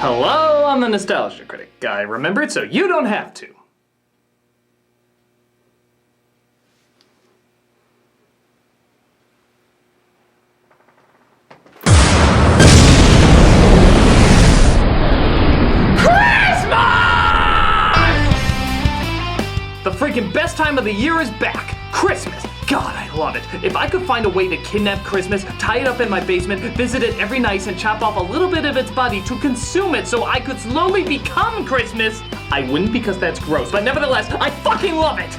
Hello, I'm the Nostalgia Critic. I remembered so you don't have to. The freaking best time of the year is back! Christmas! God, I love it. If I could find a way to kidnap Christmas, tie it up in my basement, visit it every night, and chop off a little bit of its body to consume it so I could slowly become Christmas, I wouldn't because that's gross, but nevertheless, I fucking love it!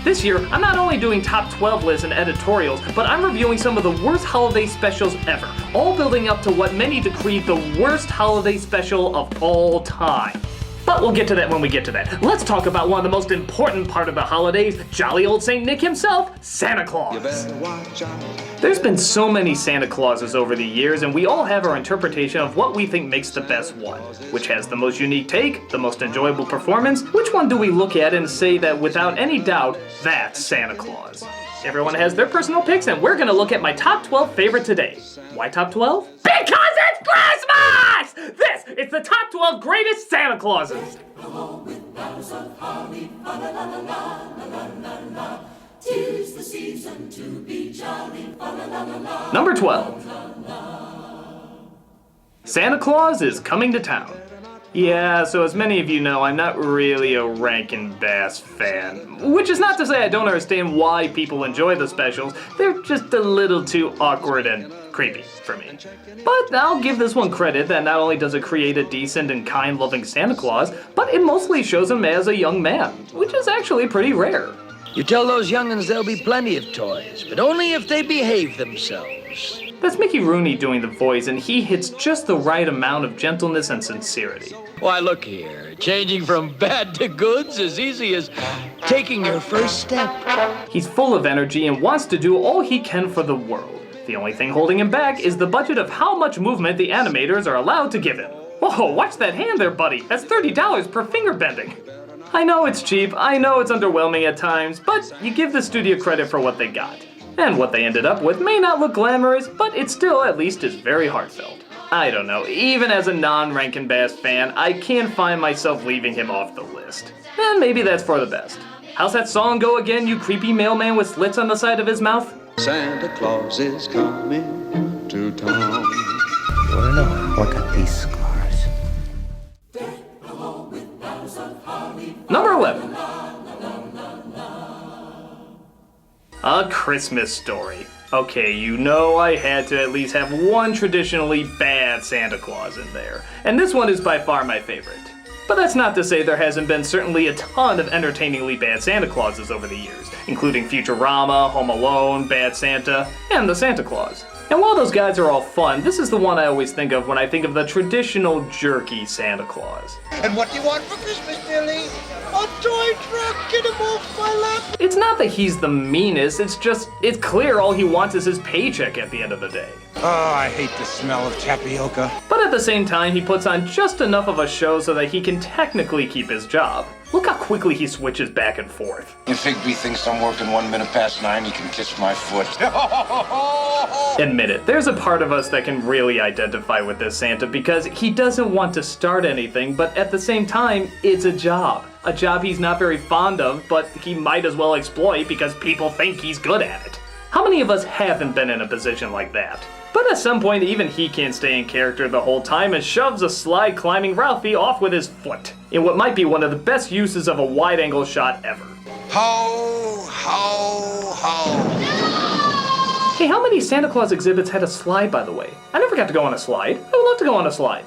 This year, I'm not only doing top 12 lists and editorials, but I'm reviewing some of the worst holiday specials ever, all building up to what many decree the worst holiday special of all time. But we'll get to that when we get to that. Let's talk about one of the most important part of the holidays, jolly old Saint Nick himself, Santa Claus. There's been so many Santa Clauses over the years, and we all have our interpretation of what we think makes the best one. Which has the most unique take, the most enjoyable performance? Which one do we look at and say that without any doubt, that's Santa Claus? Everyone has their personal picks, and we're gonna look at my top 12 favorite today. Why top 12? Because it's Christmas! This is the top 12 greatest Santa Clauses. Number 12. Santa Claus is coming to town. Yeah, so as many of you know, I'm not really a Rankin Bass fan. Which is not to say I don't understand why people enjoy the specials. They're just a little too awkward and creepy for me. But I'll give this one credit that not only does it create a decent and kind-loving Santa Claus, but it mostly shows him as a young man, which is actually pretty rare. You tell those young'uns there'll be plenty of toys, but only if they behave themselves. That's Mickey Rooney doing the voice, and he hits just the right amount of gentleness and sincerity. Why, look here. Changing from bad to good's as easy as taking your first step. He's full of energy and wants to do all he can for the world. The only thing holding him back is the budget of how much movement the animators are allowed to give him. Whoa, watch that hand there, buddy. That's $30 per finger bending. I know it's cheap, I know it's underwhelming at times, but you give the studio credit for what they got. And what they ended up with may not look glamorous, but it still at least is very heartfelt. I don't know, even as a non-Rankin Bass fan, I can't find myself leaving him off the list. And maybe that's for the best. How's that song go again, you creepy mailman with slits on the side of his mouth? Santa Claus is coming to town. You wanna know? Look at these scars. Number 11. A Christmas Story. Okay, you know I had to at least have one traditionally bad Santa Claus in there, and this one is by far my favorite. But that's not to say there hasn't been certainly a ton of entertainingly bad Santa Clauses over the years, including Futurama, Home Alone, Bad Santa, and The Santa Claus. And while those guys are all fun, this is the one I always think of when I think of the traditional jerky Santa Claus. And what do you want for Christmas, Billy? A toy truck, get him off my lap. It's not that he's the meanest, it's clear all he wants is his paycheck at the end of the day. Oh, I hate the smell of tapioca. But at the same time, he puts on just enough of a show so that he can technically keep his job. Look how quickly he switches back and forth. If Higby thinks I'm working 1 minute past 9, he can kiss my foot. Admit it, there's a part of us that can really identify with this Santa because he doesn't want to start anything, but at the same time, it's a job. A job he's not very fond of, but he might as well exploit because people think he's good at it. How many of us haven't been in a position like that? But at some point, even he can't stay in character the whole time and shoves a slide-climbing Ralphie off with his foot, in what might be one of the best uses of a wide-angle shot ever. Ho, ho, ho. Hey, how many Santa Claus exhibits had a slide, by the way? I never got to go on a slide. I would love to go on a slide.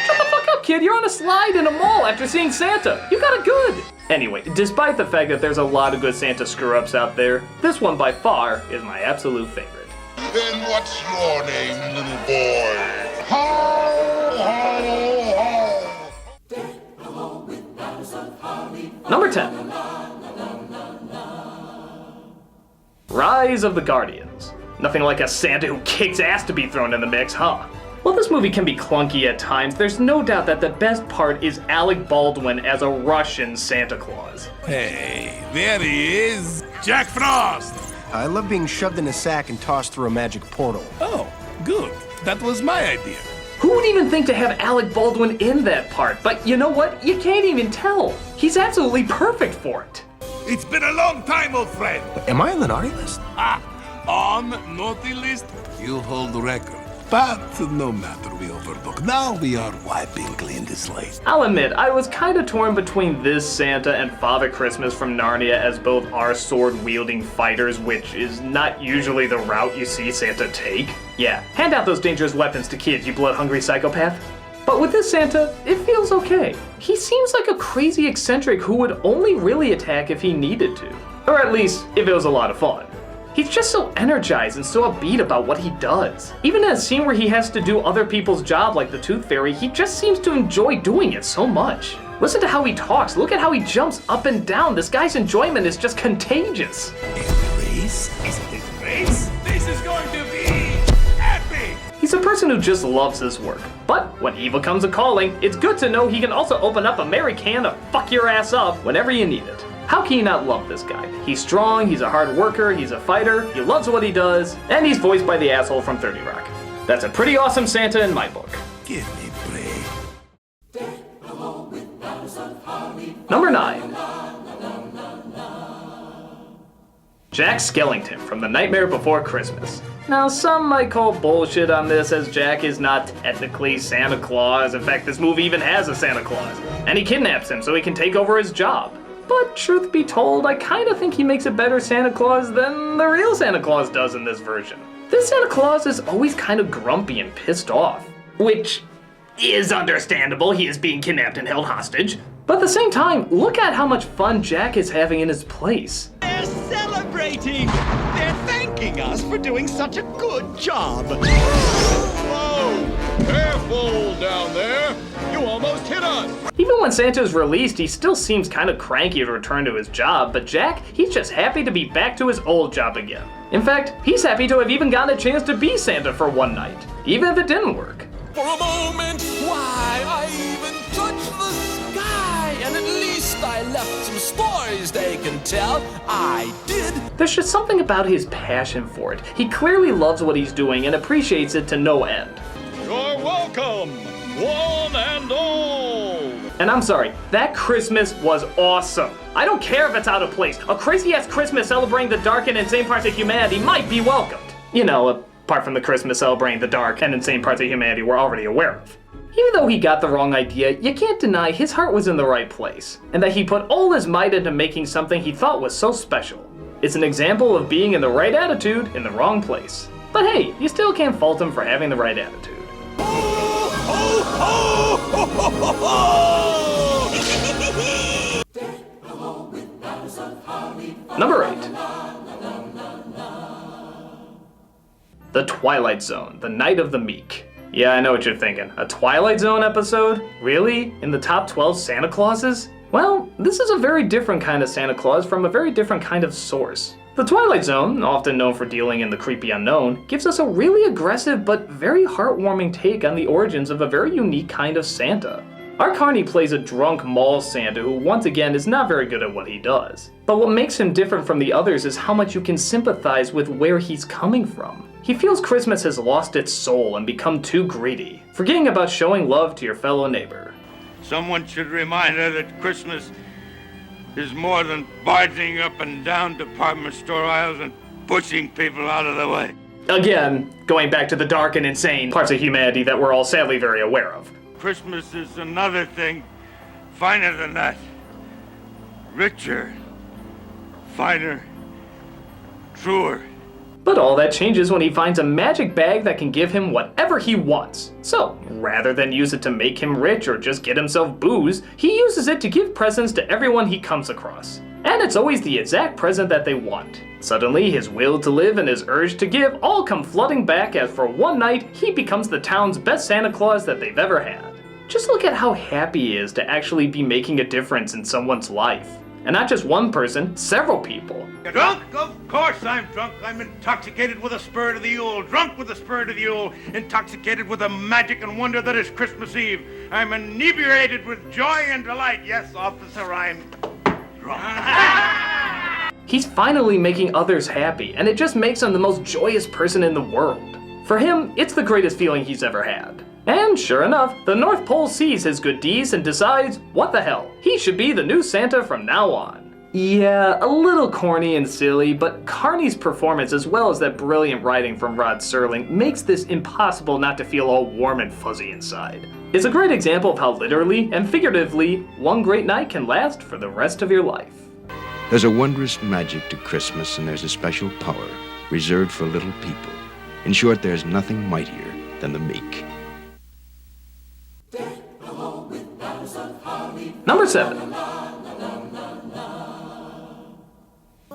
Shut the fuck up, kid. You're on a slide in a mall after seeing Santa. You got it good. Anyway, despite the fact that there's a lot of good Santa screw-ups out there, this one by far is my absolute favorite. Then what's your name, little boy? Ho, ho, ho. Number 10. Rise of the Guardians. Nothing like a Santa who kicks ass to be thrown in the mix, huh? While this movie can be clunky at times, there's no doubt that the best part is Alec Baldwin as a Russian Santa Claus. Hey, there he is, Jack Frost! I love being shoved in a sack and tossed through a magic portal. Oh, good. That was my idea. Who would even think to have Alec Baldwin in that part? But you know what? You can't even tell. He's absolutely perfect for it. It's been a long time, old friend. Am I on the naughty list? On naughty list, you hold the record. But no matter, we overlook. Now we are wiping clean the slate. I'll admit, I was kinda torn between this Santa and Father Christmas from Narnia, as both are sword-wielding fighters, which is not usually the route you see Santa take. Yeah, hand out those dangerous weapons to kids, you blood-hungry psychopath. But with this Santa, it feels okay. He seems like a crazy eccentric who would only really attack if he needed to. Or at least, if it was a lot of fun. He's just so energized and so upbeat about what he does. Even in a scene where he has to do other people's job like the Tooth Fairy, he just seems to enjoy doing it so much. Listen to how he talks, look at how he jumps up and down. This guy's enjoyment is just contagious. A race? Is it a race? This is going to be epic! He's a person who just loves his work. But when evil comes a-calling, it's good to know he can also open up a merry can to fuck your ass up whenever you need it. How can you not love this guy? He's strong, he's a hard worker, he's a fighter, he loves what he does, and he's voiced by the asshole from 30 Rock. That's a pretty awesome Santa in my book. Give me break. Number 9. Jack Skellington from The Nightmare Before Christmas. Now, some might call bullshit on this, as Jack is not technically Santa Claus. In fact, this movie even has a Santa Claus. And he kidnaps him so he can take over his job. But truth be told, I kinda think he makes a better Santa Claus than the real Santa Claus does in this version. This Santa Claus is always kind of grumpy and pissed off. Which is understandable, he is being kidnapped and held hostage. But at the same time, look at how much fun Jack is having in his place. They're celebrating! They're thanking us for doing such a good job! Whoa! Careful down there! You almost hit us! Even when Santa's released, he still seems kind of cranky to return to his job, but Jack, he's just happy to be back to his old job again. In fact, he's happy to have even gotten a chance to be Santa for one night, even if it didn't work. For a moment, why, I even touched the sky, and at least I left some stories they can tell. I did. There's just something about his passion for it. He clearly loves what he's doing and appreciates it to no end. You're welcome, one and all! And I'm sorry, that Christmas was awesome. I don't care if it's out of place. A crazy-ass Christmas celebrating the dark and insane parts of humanity might be welcomed. You know, apart from the Christmas celebrating the dark and insane parts of humanity we're already aware of. Even though he got the wrong idea, you can't deny his heart was in the right place, and that he put all his might into making something he thought was so special. It's an example of being in the right attitude in the wrong place. But hey, you still can't fault him for having the right attitude. Number 8. The Twilight Zone, The Night of the Meek. Yeah, I know what you're thinking. A Twilight Zone episode? Really? In the top 12 Santa Clauses? Well, this is a very different kind of Santa Claus from a very different kind of source. The Twilight Zone, often known for dealing in the creepy unknown, gives us a really aggressive but very heartwarming take on the origins of a very unique kind of Santa. Our Carney plays a drunk mall Santa who once again is not very good at what he does. But what makes him different from the others is how much you can sympathize with where he's coming from. He feels Christmas has lost its soul and become too greedy, forgetting about showing love to your fellow neighbor. Someone should remind her that Christmas is more than barging up and down department store aisles and pushing people out of the way. Again, going back to the dark and insane parts of humanity that we're all sadly very aware of. Christmas is another thing, finer than that. Richer, finer, truer. But all that changes when he finds a magic bag that can give him whatever he wants. So, rather than use it to make him rich or just get himself booze, he uses it to give presents to everyone he comes across. And it's always the exact present that they want. Suddenly, his will to live and his urge to give all come flooding back as for one night, he becomes the town's best Santa Claus that they've ever had. Just look at how happy he is to actually be making a difference in someone's life. And not just one person, several people. Drunk? Of course I'm drunk. I'm intoxicated with the spirit of the Yule. Drunk with the spirit of the Yule. Intoxicated with the magic and wonder that is Christmas Eve. I'm inebriated with joy and delight. Yes, officer, I'm drunk. He's finally making others happy, and it just makes him the most joyous person in the world. For him, it's the greatest feeling he's ever had. And sure enough, the North Pole sees his good deeds and decides, what the hell, he should be the new Santa from now on. Yeah, a little corny and silly, but Carney's performance as well as that brilliant writing from Rod Serling makes this impossible not to feel all warm and fuzzy inside. It's a great example of how literally and figuratively one great night can last for the rest of your life. There's a wondrous magic to Christmas, and there's a special power reserved for little people. In short, there's nothing mightier than the meek. Number 7.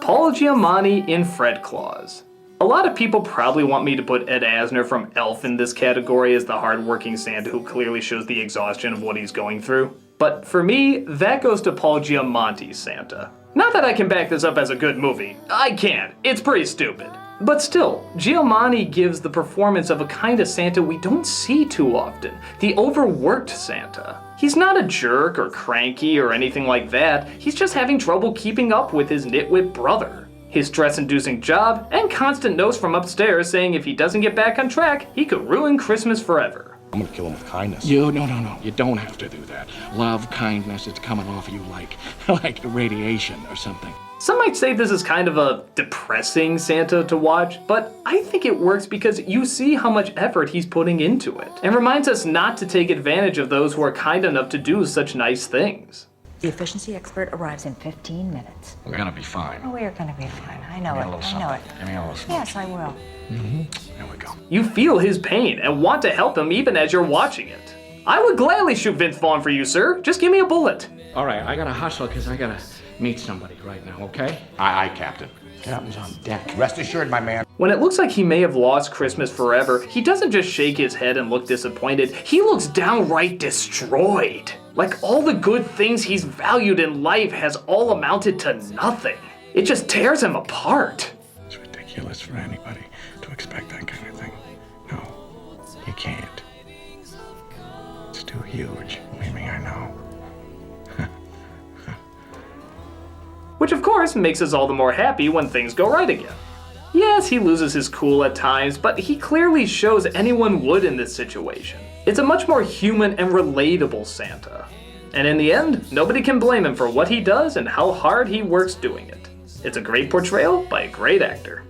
Paul Giamatti in Fred Claus. A lot of people probably want me to put Ed Asner from Elf in this category as the hardworking Santa who clearly shows the exhaustion of what he's going through. But for me, that goes to Paul Giamatti's Santa. Not that I can back this up as a good movie. I can't. It's pretty stupid. But still, Giamatti gives the performance of a kind of Santa we don't see too often. The overworked Santa. He's not a jerk or cranky or anything like that. He's just having trouble keeping up with his nitwit brother. His stress-inducing job, and constant notes from upstairs saying if he doesn't get back on track, he could ruin Christmas forever. I'm gonna kill him with kindness. No. You don't have to do that. Love, kindness, it's coming off of you like radiation or something. Some might say this is kind of a depressing Santa to watch, but I think it works because you see how much effort he's putting into it, and reminds us not to take advantage of those who are kind enough to do such nice things. The efficiency expert arrives in 15 minutes. We're gonna be fine. Oh, we're gonna be fine. I know it. I know it. Give me a little something. Yes, I will. There we go. You feel his pain and want to help him even as you're watching it. I would gladly shoot Vince Vaughn for you, sir. Just give me a bullet. All right, I gotta hustle because I gotta meet somebody right now, okay? Aye, Captain. Captain's on deck. Rest assured, my man. When it looks like he may have lost Christmas forever, he doesn't just shake his head and look disappointed. He looks downright destroyed. Like all the good things he's valued in life has all amounted to nothing. It just tears him apart. It's ridiculous for anybody to expect that kind of thing. No, you can't. It's too huge. Believe me, I know. Which of course makes us all the more happy when things go right again. Yes, he loses his cool at times, but he clearly shows anyone would in this situation. It's a much more human and relatable Santa. And in the end, nobody can blame him for what he does and how hard he works doing it. It's a great portrayal by a great actor.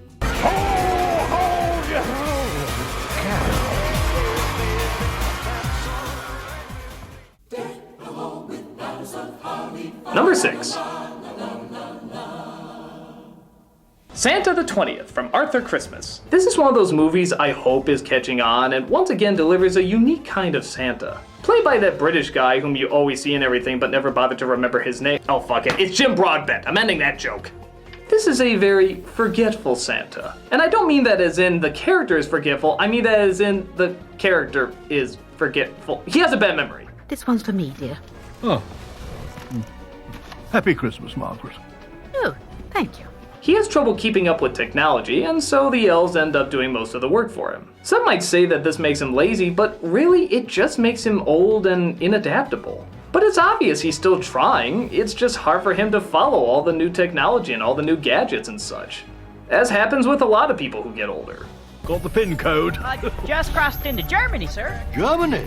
Number 6. Santa the 20th from Arthur Christmas. This is one of those movies I hope is catching on and once again delivers a unique kind of Santa. Played by that British guy whom you always see in everything but never bother to remember his name. Oh fuck it, it's Jim Broadbent. I'm ending that joke. This is a very forgetful Santa. And I don't mean that as in the character is forgetful, I mean that as in the character is forgetful. He has a bad memory. This one's for me, dear. Oh. Happy Christmas, Margaret. Oh, thank you. He has trouble keeping up with technology, and so the elves end up doing most of the work for him. Some might say that this makes him lazy, but really it just makes him old and inadaptable. But it's obvious he's still trying, it's just hard for him to follow all the new technology and all the new gadgets and such. As happens with a lot of people who get older. Got the PIN code. Just crossed into Germany, sir. Germany?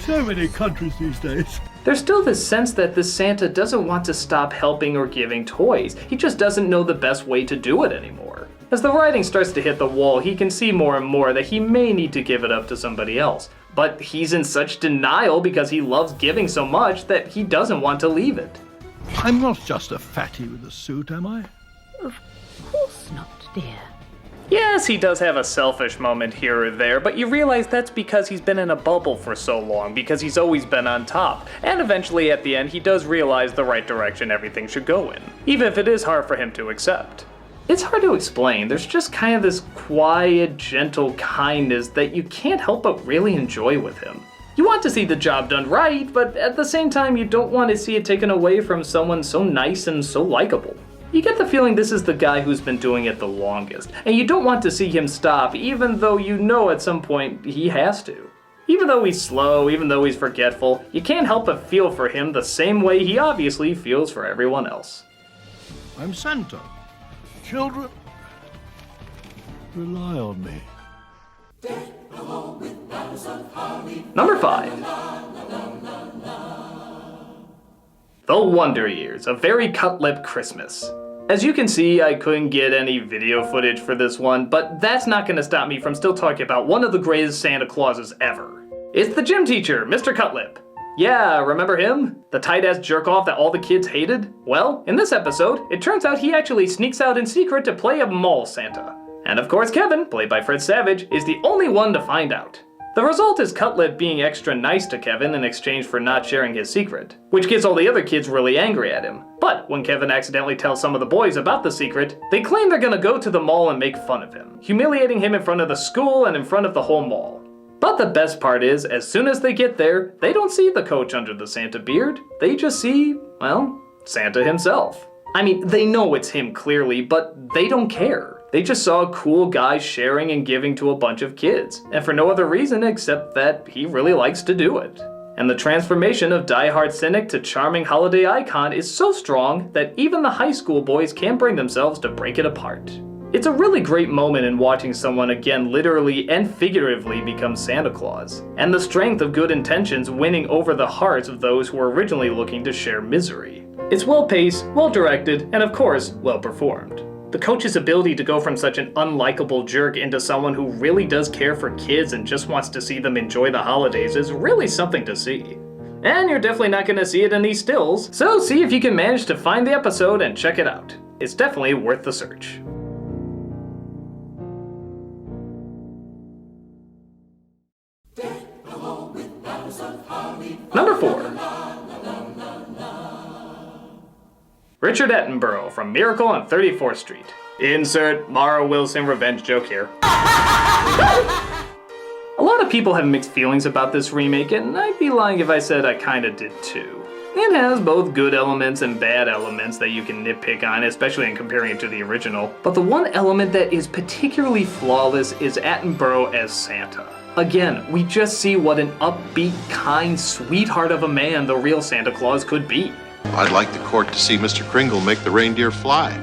So many countries these days. There's still this sense that this Santa doesn't want to stop helping or giving toys. He just doesn't know the best way to do it anymore. As the writing starts to hit the wall, he can see more and more that he may need to give it up to somebody else. But he's in such denial because he loves giving so much that he doesn't want to leave it. I'm not just a fatty with a suit, am I? Of course not, dear. Yes, he does have a selfish moment here or there, but you realize that's because he's been in a bubble for so long, because he's always been on top. And eventually at the end, he does realize the right direction everything should go in, even if it is hard for him to accept. It's hard to explain, there's just kind of this quiet, gentle kindness that you can't help but really enjoy with him. You want to see the job done right, but at the same time you don't want to see it taken away from someone so nice and so likable. You get the feeling this is the guy who's been doing it the longest, and you don't want to see him stop even though you know at some point he has to. Even though he's slow, even though he's forgetful, you can't help but feel for him the same way he obviously feels for everyone else. I'm Santa. Children, rely on me. Number 5. The Wonder Years, A Very Cut-Lip Christmas. As you can see, I couldn't get any video footage for this one, but that's not going to stop me from still talking about one of the greatest Santa Clauses ever. It's the gym teacher, Mr. Cutlip. Yeah, remember him? The tight-ass jerk-off that all the kids hated? Well, in this episode, it turns out he actually sneaks out in secret to play a mall Santa. And of course Kevin, played by Fred Savage, is the only one to find out. The result is Cutlip being extra nice to Kevin in exchange for not sharing his secret, which gets all the other kids really angry at him. But when Kevin accidentally tells some of the boys about the secret, they claim they're gonna go to the mall and make fun of him, humiliating him in front of the school and in front of the whole mall. But the best part is, as soon as they get there, they don't see the coach under the Santa beard. They just see, well, Santa himself. I mean, they know it's him clearly, but they don't care. They just saw a cool guy sharing and giving to a bunch of kids, and for no other reason except that he really likes to do it. And the transformation of diehard cynic to charming holiday icon is so strong that even the high school boys can't bring themselves to break it apart. It's a really great moment in watching someone again literally and figuratively become Santa Claus, and the strength of good intentions winning over the hearts of those who were originally looking to share misery. It's well paced, well directed, and of course, well performed. The coach's ability to go from such an unlikable jerk into someone who really does care for kids and just wants to see them enjoy the holidays is really something to see. And you're definitely not going to see it in these stills, so see if you can manage to find the episode and check it out. It's definitely worth the search. Number 4. Richard Attenborough from Miracle on 34th Street. Insert Mara Wilson revenge joke here. A lot of people have mixed feelings about this remake, and I'd be lying if I said I kinda did too. It has both good elements and bad elements that you can nitpick on, especially in comparing it to the original. But the one element that is particularly flawless is Attenborough as Santa. Again, we just see what an upbeat, kind sweetheart of a man the real Santa Claus could be. I'd like the court to see Mr. Kringle make the reindeer fly.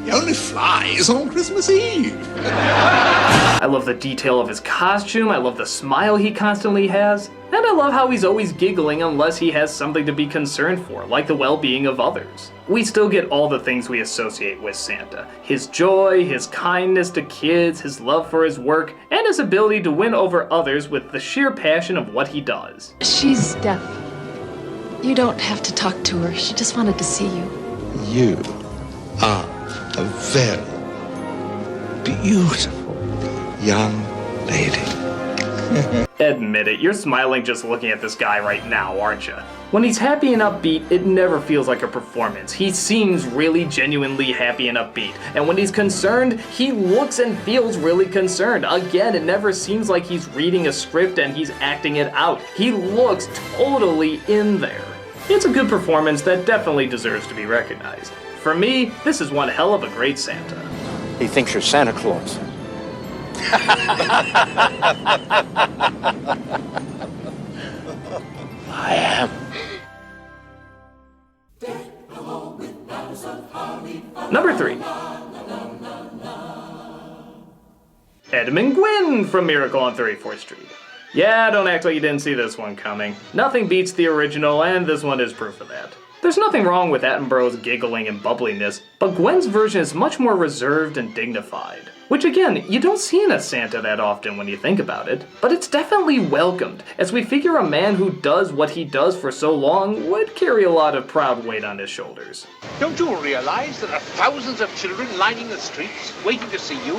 He only flies on Christmas Eve. I love the detail of his costume, I love the smile he constantly has, and I love how he's always giggling unless he has something to be concerned for, like the well-being of others. We still get all the things we associate with Santa. His joy, his kindness to kids, his love for his work, and his ability to win over others with the sheer passion of what he does. She's deaf. You don't have to talk to her. She just wanted to see you. You are a very beautiful young lady. Admit it, you're smiling just looking at this guy right now, aren't you? When he's happy and upbeat, it never feels like a performance. He seems really genuinely happy and upbeat. And when he's concerned, he looks and feels really concerned. Again, it never seems like he's reading a script and he's acting it out. He looks totally in there. It's a good performance that definitely deserves to be recognized. For me, this is one hell of a great Santa. He thinks you're Santa Claus. I am. Number 3. Edmund Gwenn from Miracle on 34th Street. Yeah, don't act like you didn't see this one coming. Nothing beats the original, and this one is proof of that. There's nothing wrong with Attenborough's giggling and bubbliness, but Gwenn's version is much more reserved and dignified. Which again, you don't see in a Santa that often when you think about it, but it's definitely welcomed, as we figure a man who does what he does for so long would carry a lot of proud weight on his shoulders. Don't you realize there are thousands of children lining the streets, waiting to see you?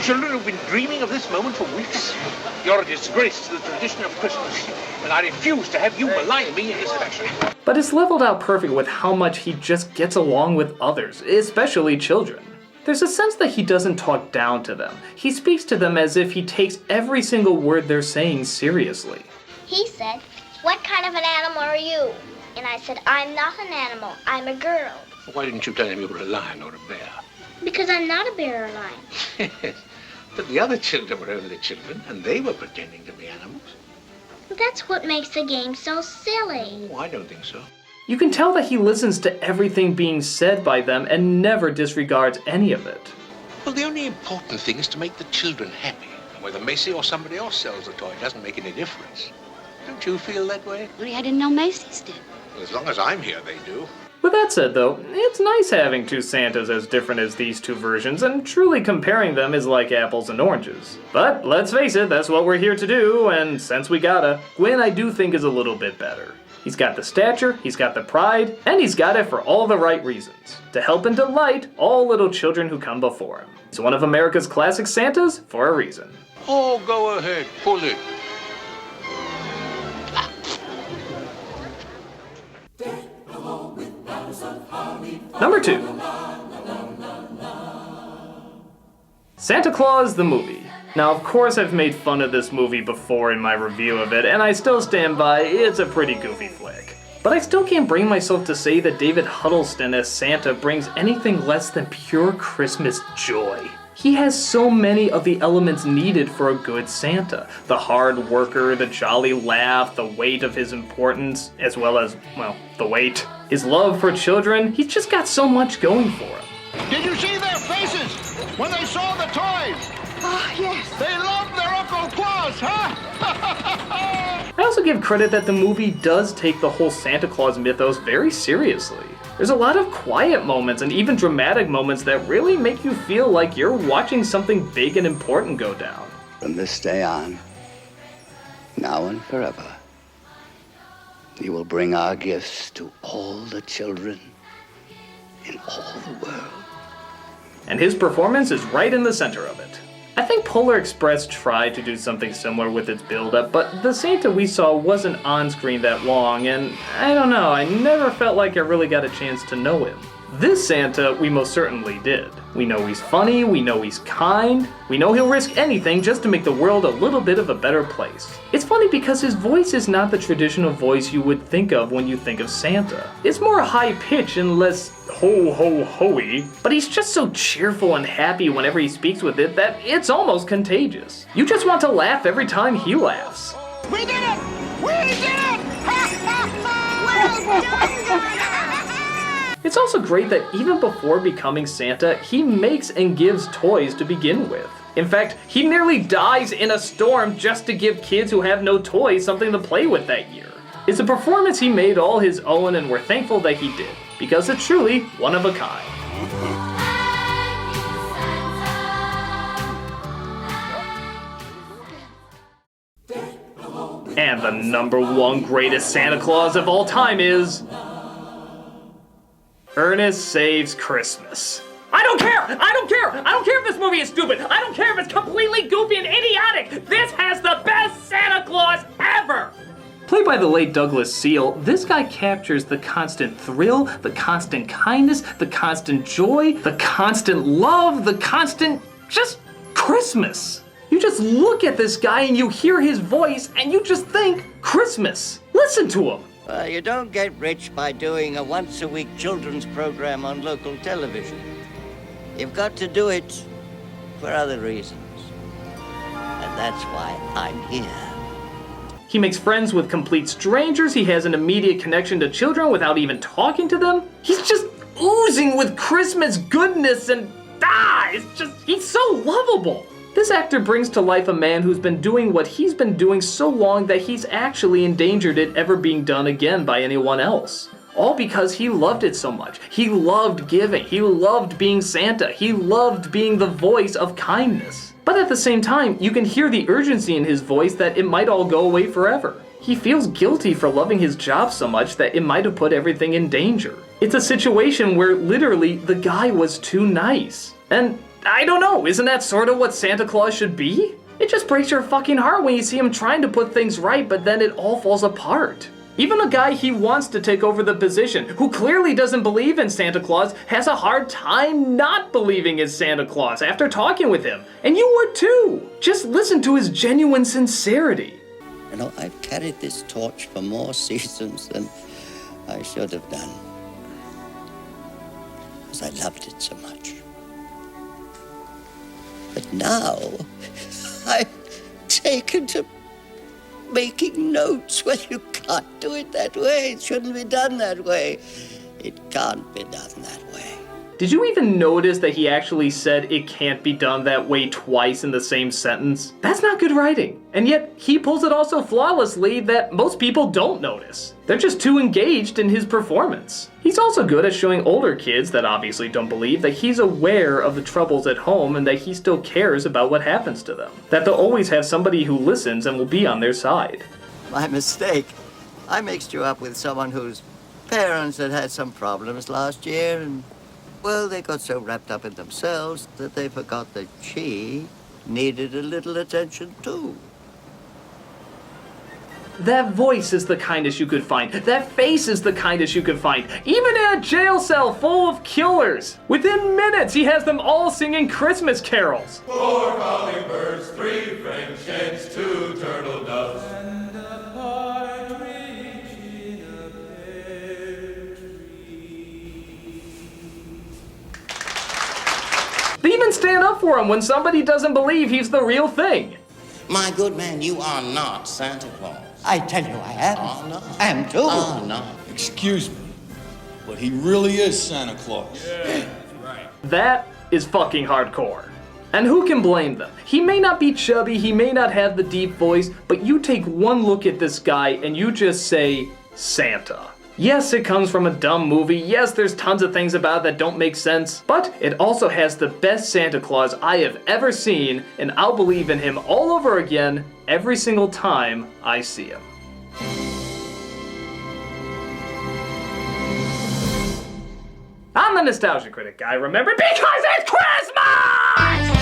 Children who've been dreaming of this moment for weeks. You're a disgrace to the tradition of Christmas, and I refuse to have you malign me in this fashion. But it's leveled out perfect with how much he just gets along with others, especially children. There's a sense that he doesn't talk down to them. He speaks to them as if he takes every single word they're saying seriously. He said, "What kind of an animal are you?" And I said, "I'm not an animal, I'm a girl." Why didn't you tell him you were a lion or a bear? Because I'm not a bear or a lion. But the other children were only children, and they were pretending to be animals. That's what makes the game so silly. Oh, I don't think so. You can tell that he listens to everything being said by them and never disregards any of it. Well, the only important thing is to make the children happy. Whether Macy or somebody else sells the toy doesn't make any difference. Don't you feel that way? Really, I didn't know Macy's did. Well, as long as I'm here, they do. With that said, though, it's nice having two Santas as different as these two versions, and truly comparing them is like apples and oranges. But let's face it, that's what we're here to do, and since we gotta, Gwen I do think is a little bit better. He's got the stature, he's got the pride, and he's got it for all the right reasons. To help and delight all little children who come before him. He's one of America's classic Santas for a reason. Oh, go ahead, pull it. Number 2. Santa Claus the movie. Now, of course I've made fun of this movie before in my review of it, and I still stand by it's a pretty goofy flick. But I still can't bring myself to say that David Huddleston as Santa brings anything less than pure Christmas joy. He has so many of the elements needed for a good Santa. The hard worker, the jolly laugh, the weight of his importance, as well as, well, the weight. His love for children, he's just got so much going for him. Did you see their faces when they saw the toys? Oh, yes. They loved their Uncle Claus, huh? I also give credit that the movie does take the whole Santa Claus mythos very seriously. There's a lot of quiet moments and even dramatic moments that really make you feel like you're watching something big and important go down. From this day on, now and forever, you will bring our gifts to all the children in all the world. And his performance is right in the center of it. I think Polar Express tried to do something similar with its build-up, but the Santa we saw wasn't on screen that long, and I don't know, I never felt like I really got a chance to know him. This Santa, we most certainly did. We know he's funny, we know he's kind, we know he'll risk anything just to make the world a little bit of a better place. It's funny because his voice is not the traditional voice you would think of when you think of Santa. It's more high-pitched and less ho-ho-ho-y, but he's just so cheerful and happy whenever he speaks with it that it's almost contagious. You just want to laugh every time he laughs. We did it! We did it! Well done! It's also great that even before becoming Santa, he makes and gives toys to begin with. In fact, he nearly dies in a storm just to give kids who have no toys something to play with that year. It's a performance he made all his own, and we're thankful that he did, because it's truly one of a kind. And the #1 greatest Santa Claus of all time is Ernest Saves Christmas. I don't care! I don't care! I don't care if this movie is stupid! I don't care if it's completely goofy and idiotic! This has the best Santa Claus ever! Played by the late Douglas Seal, this guy captures the constant thrill, the constant kindness, the constant joy, the constant love, the constant just Christmas. You just look at this guy and you hear his voice and you just think Christmas. Listen to him. You don't get rich by doing a once-a-week children's program on local television. You've got to do it for other reasons. And that's why I'm here. He makes friends with complete strangers. He has an immediate connection to children without even talking to them. He's just oozing with Christmas goodness and he's so lovable. This actor brings to life a man who's been doing what he's been doing so long that he's actually endangered it ever being done again by anyone else. All because he loved it so much. He loved giving. He loved being Santa. He loved being the voice of kindness. But at the same time, you can hear the urgency in his voice that it might all go away forever. He feels guilty for loving his job so much that it might have put everything in danger. It's a situation where literally the guy was too nice. And I don't know, isn't that sort of what Santa Claus should be? It just breaks your fucking heart when you see him trying to put things right, but then it all falls apart. Even a guy he wants to take over the position, who clearly doesn't believe in Santa Claus, has a hard time not believing in Santa Claus after talking with him. And you would too. Just listen to his genuine sincerity. You know, I've carried this torch for more seasons than I should have done. Because I loved it so much. But now, I've taken to making notes. Well, you can't do it that way. It shouldn't be done that way. It can't be done that way. Did you even notice that he actually said it can't be done that way twice in the same sentence? That's not good writing. And yet, he pulls it all so flawlessly that most people don't notice. They're just too engaged in his performance. He's also good at showing older kids that obviously don't believe that he's aware of the troubles at home and that he still cares about what happens to them. That they'll always have somebody who listens and will be on their side. My mistake. I mixed you up with someone whose parents had some problems last year, and, well, they got so wrapped up in themselves that they forgot that she needed a little attention too. That voice is the kindest you could find. That face is the kindest you could find. Even in a jail cell full of killers. Within minutes, he has them all singing Christmas carols. 4 calling birds, 3 French hens, 2 turtle doves. And a partridge in a pear tree. They even stand up for him when somebody doesn't believe he's the real thing. My good man, you are not Santa Claus. I tell you I am. Oh, no. I am too. Oh, no. Excuse me, but he really is Santa Claus. Yeah, that's right. That is fucking hardcore. And who can blame them? He may not be chubby, he may not have the deep voice, but you take one look at this guy and you just say, Santa. Yes, it comes from a dumb movie. Yes, there's tons of things about it that don't make sense. But it also has the best Santa Claus I have ever seen, and I'll believe in him all over again every single time I see him. I'm the Nostalgia Critic guy, remember? Because it's Christmas!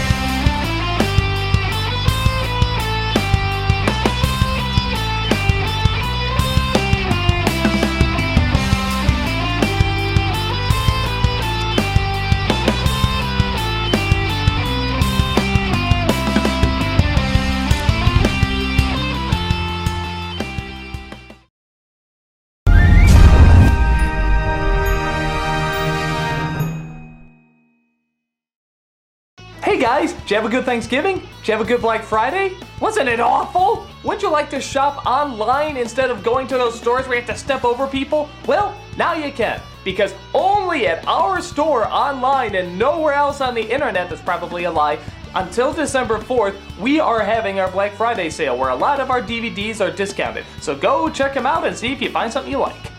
Hey guys, did you have a good Thanksgiving? Did you have a good Black Friday? Wasn't it awful? Wouldn't you like to shop online instead of going to those stores where you have to step over people? Well, now you can, because only at our store online and nowhere else on the internet, that's probably a lie, until December 4th, we are having our Black Friday sale where a lot of our DVDs are discounted. So go check them out and see if you find something you like.